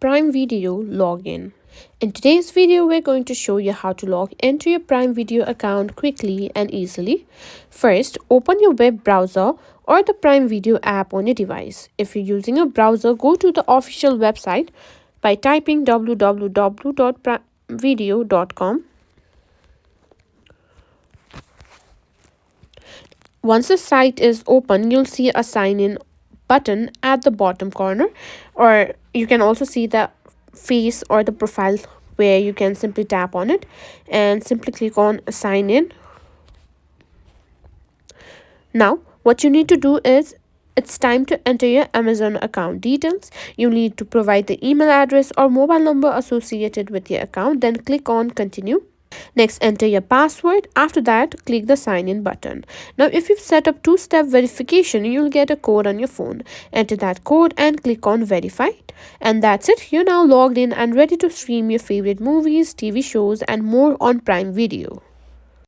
Prime Video login. In today's video, we're going to show you how to log into your Prime Video account quickly and easily. First, open your web browser or the Prime Video app on your device. If you're using a browser, go to the official website by typing www.primevideo.com. Once the site is open, you'll see a sign in button at the bottom corner, or you can also see the face or the profile where you can simply tap on it and simply click on sign in. Now what you need to do is it's time to enter your Amazon account details. You need to provide the email address or mobile number associated with your account, then click on continue. Next, enter your password. After that, click the sign in button. Now, if you've set up two-step verification, you'll get a code on your phone. Enter that code and click on verify. And that's it. You're now logged in and ready to stream your favorite movies, TV shows, and more on Prime Video.